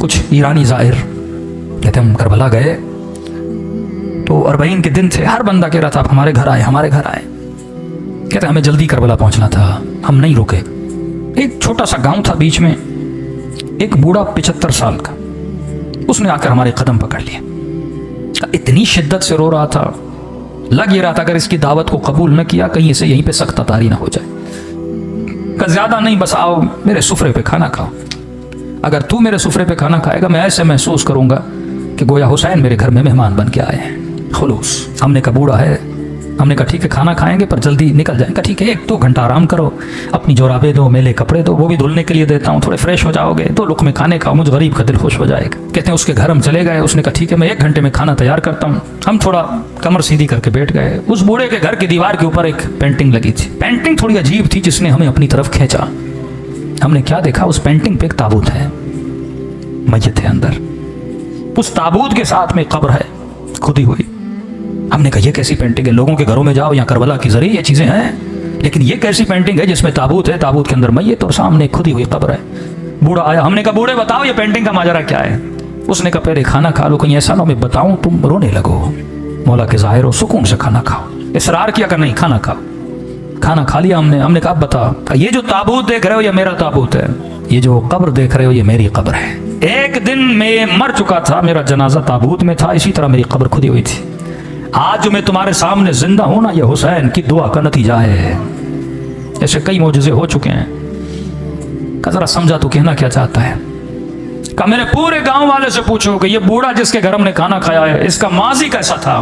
कुछ ईरानी ज़ाहिर कहते हम करबला गए तो 40 के दिन थे, हर बंदा कह रहा था आप हमारे घर आए, हमारे घर आए। कहते हमें जल्दी करबला पहुंचना था, हम नहीं रुके। एक छोटा सा गांव था बीच में, एक बूढ़ा 75 साल का, उसने आकर हमारे कदम पकड़ लिए। इतनी शिद्दत से रो रहा था, लग ये रहा था अगर इसकी दावत को कबूल न किया कहीं से यहीं पे सख्त तारी ना हो जाए। ज्यादा नहीं, बस आओ मेरे सुफरे पे खाना खाओ। अगर तू मेरे सुफरे पे खाना खाएगा मैं ऐसे महसूस करूंगा कि गोया हुसैन मेरे घर में मेहमान बन के आए हैं। खुलूस। हमने कहा बूढ़ा है, हमने कहा ठीक है खाना खाएंगे पर जल्दी निकल जाएंगे। ठीक है 1-2 घंटा आराम करो, अपनी जोराबे दो, मेले कपड़े दो, वो भी धुलने के लिए देता हूँ, थोड़े फ्रेश हो जाओगे, 2 लुक़मे खाने खाओ, मुझ गरीब का दिल खुश हो जाएगा। कहते हैं उसके घर हम चले गए, उसने कहा ठीक है मैं 1 घंटे में खाना तैयार करता हूँ। हम थोड़ा कमर सीधी करके बैठ गए। उस बूढ़े के घर की दीवार के ऊपर एक पेंटिंग लगी थी। पेंटिंग थोड़ी अजीब थी जिसने हमें अपनी तरफ खींचा। हमने क्या देखा, उस पेंटिंग पे एक ताबूत है, मस्जिद है अंदर, उस ताबूत के साथ में कब्र है खुदी हुई। हमने कहा ये कैसी पेंटिंग है, लोगों के घरों में जाओ यहाँ करबला की जरिए ये चीजें हैं, लेकिन ये कैसी पेंटिंग है जिसमें ताबूत है, ताबूत के अंदर मैयत और सामने खुदी हुई कब्र है। बूढ़ा आया, हमने कहा बूढ़े बताओ ये पेंटिंग का माजरा क्या है। उसने कहा पहले खाना खा लो, कहीं ऐसा ना मैं बताऊं तुम रोने लगो। मौला के ज़ाहिर हो, सुकून से खाना खाओ। इसरार किया कर नहीं, खाना खाओ। खाना खा लिया हमने कहा बता, ये जो ताबूत देख रहे हो ये मेरा ताबूत है, ये जो कब्र देख रहे हो ये मेरी कब्र है। एक दिन मैं मर चुका था, मेरा जनाजा ताबूत में था, इसी तरह मेरी कब्र खुदी हुई थी। आज जो मैं तुम्हारे सामने जिंदा हूं ना, ये हुसैन की दुआ का नतीजा है। ऐसे कई मौजज़े हो चुके हैं। का जरा समझा तो कहना क्या चाहता है। का मेरे पूरे गांव वाले से पूछो कि ये बूढ़ा जिसके घर हमने खाना खाया है इसका माजी कैसा था,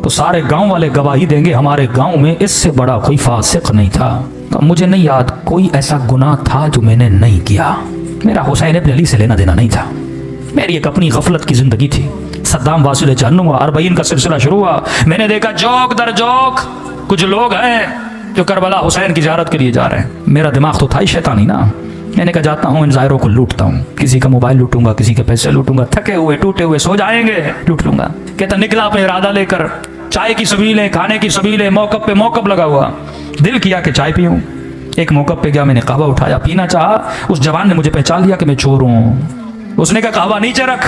तो सारे गांव वाले गवाही देंगे हमारे गांव में इससे बड़ा कोई फासिक नहीं था। का मुझे नहीं याद कोई ऐसा गुनाह था जो मैंने नहीं किया। मेरा हुसैन इब्न अली से लेना देना नहीं था, मेरी एक अपनी गफलत की जिंदगी थी। सद्दाम वासिल जहन्नुम हुआ, 40 का सिलसिला शुरू हुआ। मैंने देखा जोक दर जोक कुछ लोग हैं जो करबला हुसैन की ज़ियारत के लिए जा रहे हैं। मेरा दिमाग तो था ही शैतानी ना। मैंने कहा जाता हूँ इन ज़ायरों को लूटता हूँ, किसी का मोबाइल लूटूंगा, किसी के पैसे लूटूंगा, थके हुए टूटे हुए सो जाएंगे, लूट लूंगा। कहता निकला अपने इरादा लेकर, चाय की सबीलें, खाने की सबीलें, मौकब पे मौकब लगा हुआ। दिल किया कि चाय पीऊँ। एक मौकब पे गया, मैंने कहवा उठाया, पीना चाहा। उस जवान ने मुझे पहचान लिया कि मैं चोर हूँ। उसने कहा कहवा नीचे रख,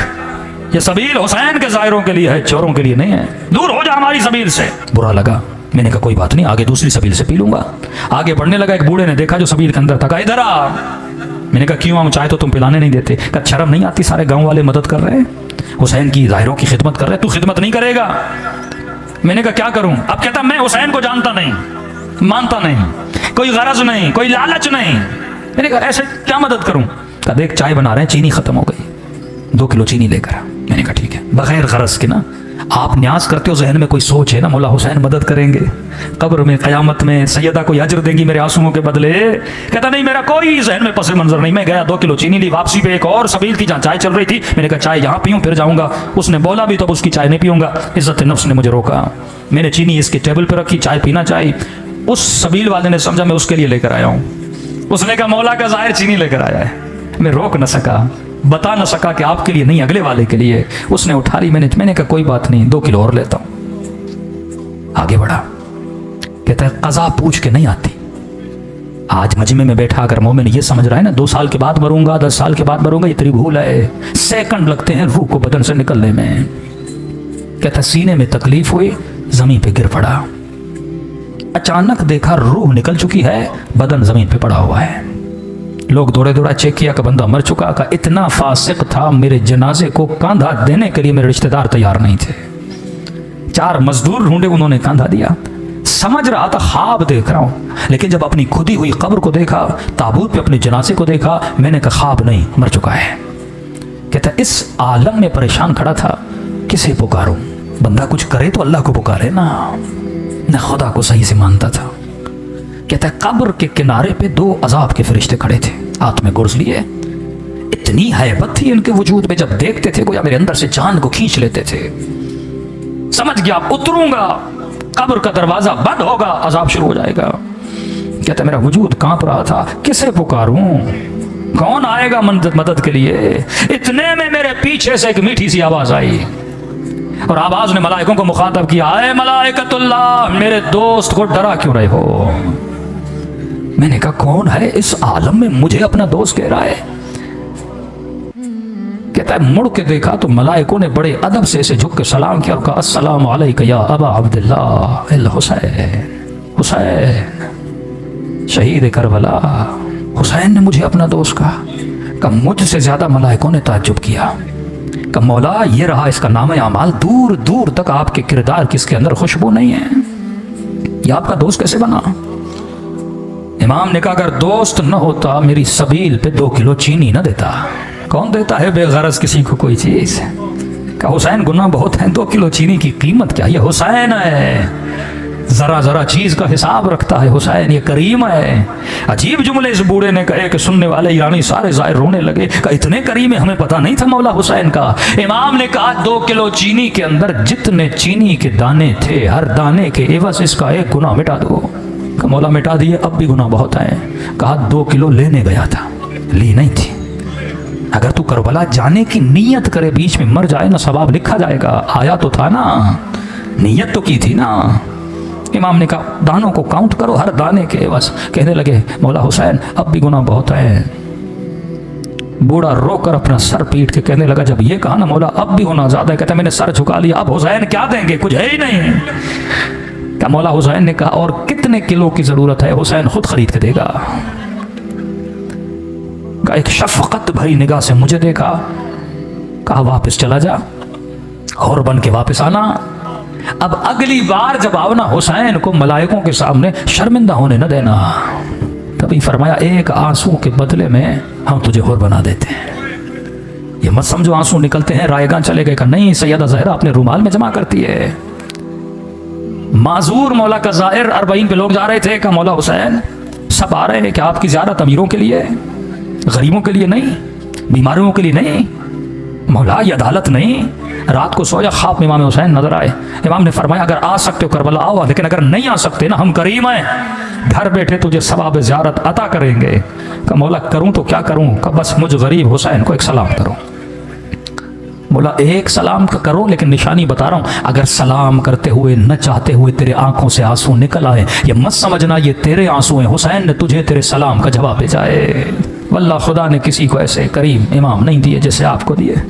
ये सबील हुसैन के ज़ायरों के लिए है, चोरों के लिए नहीं है, दूर हो जा हमारी सबील से। बुरा लगा, मैंने कहा कोई बात नहीं, आगे दूसरी सबील से पी लूंगा। आगे बढ़ने लगा, एक बूढ़े ने देखा जो सबील के अंदर था, कहा इधर आ। मैंने कहा क्यों, हम चाहे तो तुम पिलाने नहीं देते। कहा शर्म नहीं आती, सारे गांव वाले मदद कर रहे हैं, हुसैन की ज़ायरों की खिदमत कर रहे हैं, तू खिदमत नहीं करेगा। मैंने कहा क्या करूं। अब कहता मैं हुसैन को जानता नहीं, मानता नहीं, कोई गरज नहीं, कोई लालच नहीं। मैंने कहा ऐसे क्या मदद करूं। कहा देख चाय बना रहे हैं, चीनी खत्म हो गई, 2 किलो चीनी लेकर आ। मैंने कहा ठीक है। बगैर गरज के ना आप न्याज करते हो, जहन में कोई सोच है ना, मौला हुसैन मदद करेंगे, कब्र में क़यामत में सैयदा को अजर देंगी मेरे आंसुओं के बदले। कहता नहीं मेरा कोई जहन में पस मंजर नहीं। मैं गया, 2 किलो चीनी ली। वापसी पे एक और सबील की जहाँ चाय चल रही थी, मैंने कहा चाय यहाँ पीऊँ फिर जाऊँगा। उसने बोला भी तो अब उसकी चाय नहीं पीऊँगा। इज्जत नफ्स ने मुझे रोका। मैंने चीनी इसके टेबल पर रखी, चाय पीना चाहिए। उस सबील वाले ने समझा मैं उसके लिए लेकर आया हूँ। उसने कहा मौला का ज़ाहिर चीनी लेकर आया है। मैं रोक न सका, बता न सका कि आपके लिए नहीं अगले वाले के लिए। उसने उठा ली, मैंने कहा कोई बात नहीं, 2 किलो और लेता हूं। आगे बढ़ा, कहता है कज़ा पूछ के नहीं आती। आज मजमे में बैठा अगर मोमिन ये समझ रहा है ना 2 साल के बाद मरूंगा, 10 साल के बाद मरूंगा, ये तेरी भूल है। सेकंड लगते हैं रूह को बदन से निकलने में। कहता सीने में तकलीफ हुई, जमीन पे गिर पड़ा, अचानक देखा रूह निकल चुकी है, बदन जमीन पे पड़ा हुआ है। लोग दौड़े दौड़ा चेक किया कि बंदा मर चुका। का इतना फासिक था, मेरे जनाजे को कंधा देने के लिए मेरे रिश्तेदार तैयार नहीं थे। 4 मजदूर ढूंढे, उन्होंने कंधा दिया। समझ रहा था ख्वाब देख रहा हूं, लेकिन जब अपनी खुदी हुई कब्र को देखा, ताबूत पे अपने जनाजे को देखा, मैंने कहा ख्वाब नहीं, मर चुका है। कहता इस आलम में परेशान खड़ा था, किसे पुकारूं। बंदा कुछ करे तो अल्लाह को पुकारे ना, न खुदा को सही से मानता था। कहता है कब्र के किनारे पे 2 अजाब के फरिश्ते खड़े थे, हाथ में गुर्ज लिए। इतनी हैबत थी इनके वजूद में, जब देखते थे गोया मेरे अंदर से जान को खींच लेते थे। समझ गया उतरूंगा, कब्र का दरवाजा बंद होगा, अजाब शुरू हो जाएगा। कहता मेरा वजूद कांप रहा था, किसे पुकारूं, कौन आएगा मदद के लिए। इतने में मेरे पीछे से एक मीठी सी आवाज आई, और आवाज ने मलाइकों को मुखातब किया, आए मलाइकतुल्लाह, मेरे दोस्त को डरा क्यों रहे हो। मैंने कहा कौन है इस आलम में मुझे अपना दोस्त कह रहा है। कहता है मुड़ के देखा तो मलाइकों ने बड़े अदब से ऐसे झुक के सलाम किया और कहा अस्सलाम अलैका या अबा अब्दुल्लाह अल हुसैन, हुसैन शहीद करबला। हुसैन ने मुझे अपना दोस्त कहा। मुझसे ज्यादा मलाइकों ने ताज्जुब किया। मौला ये रहा इसका नाम अमाल, दूर दूर तक आपके किरदार किसके अंदर खुशबू नहीं है, ये आपका दोस्त कैसे बना? इमाम ने कहा अगर दोस्त न होता मेरी सबील पे 2 किलो चीनी न देता। कौन देता है बेगरज किसी को कोई चीज? का हुसैन गुनाह बहुत है, 2 किलो चीनी की कीमत क्या? ये हुसैन है, जरा जरा चीज का हिसाब रखता है हुसैन, ये करीम है। अजीब जुमले इस बूढ़े ने कहे कि सुनने वाले ईरानी सारे जाहिर रोने लगे। का इतने करीम है, हमें पता नहीं था मौला हुसैन का। इमाम ने कहा 2 किलो चीनी के अंदर जितने चीनी के दाने थे, हर दाने के एवज इसका 1 गुनाह मिटा दो। का मौला मिटा दिए, अब भी गुनाह बहुत है। कहा 2 किलो लेने गया था, ली नहीं थी। अगर तू करबला जाने की नीयत करे, बीच में मर जाए ना, सवाब लिखा जाएगा। आया तो था ना, नीयत तो की थी ना। इमाम ने कहा दानों को काउंट करो, हर दाने के बस। कहने लगे मौला हुसैन अब भी गुनाह बहुत है। बूढ़ा रोकर अपना सर पीट के कहने लगा, जब ये कहा ना मौला अब भी गुनाह ज्यादा है, कहता मैंने सर झुका लिया, अब हुसैन क्या देंगे, कुछ है ही नहीं। क्या मौला हुसैन ने कहा और कितने किलो की जरूरत है? हुसैन खुद खरीद के देगा। का एक शफकत भरी निगाह से मुझे देखा, कहा वापस चला जा और बन के वापस आना। अब अगली बार जब आओ ना हुसैन को मलाइकों के सामने शर्मिंदा होने न देना। तभी फरमाया 1 आंसू के बदले में हम तुझे और बना देते हैं। ये मत समझो आंसू निकलते हैं रायगां चले गए का, नहीं, सैयदा ज़हरा अपने रुमाल में जमा करती है। माजूर मौला का ज़ाहिर 40 पे लोग जा रहे थे, का मौला हुसैन सब आ रहे हैं कि आपकी ज़ियारत अमीरों के लिए, गरीबों के लिए नहीं, बीमारियों के लिए नहीं। मौला ये अदालत नहीं। रात को सोया, ख्वाब में इमाम हुसैन नजर आए। इमाम ने फरमाया अगर आ सकते हो करबला आओ, लेकिन अगर नहीं आ सकते ना, हम करीम हैं, घर बैठे तुझे सवाब ज़ियारत अता करेंगे। का मौला करूं तो क्या करूं? का बस मुझ गरीब हुसैन को एक सलाम करो। बोला 1 सलाम का करो, लेकिन निशानी बता रहा हूं, अगर सलाम करते हुए न चाहते हुए तेरे आंखों से आंसू निकल आए, ये मत समझना ये तेरे आंसू हैं, हुसैन ने तुझे तेरे सलाम का जवाब भेजा है। वल्लाह खुदा ने किसी को ऐसे करीम इमाम नहीं दिए जैसे आपको दिए।